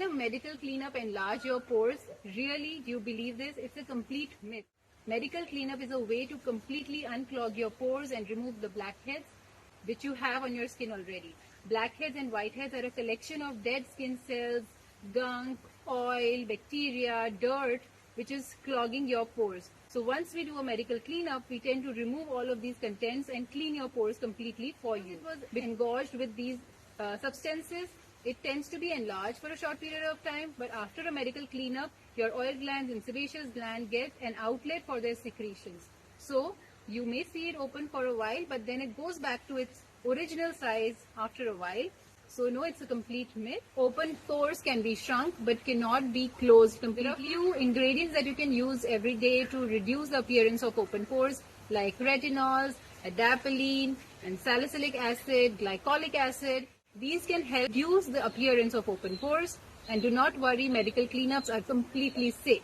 a medical cleanup enlarge your pores? Really, do you believe this? It's a complete myth. Medical cleanup is a way to completely unclog your pores and remove the blackheads which you have on your skin already. Blackheads and whiteheads are a collection of dead skin cells, gunk, oil, bacteria, dirt, which is clogging your pores. So once we do a medical cleanup, we tend to remove all of these contents and clean your pores completely for you. It was engorged with these substances. It tends to be enlarged for a short period of time, but after a medical cleanup, your oil glands and sebaceous gland get an outlet for their secretions. So you may see it open for a while, but then it goes back to its original size after a while. So no, it's a complete myth. Open pores can be shrunk but cannot be closed completely. There are few ingredients that you can use every day to reduce the appearance of open pores, like retinols, adapalene, and salicylic acid, glycolic acid. These can help reduce the appearance of open pores, and do not worry, medical cleanups are completely safe.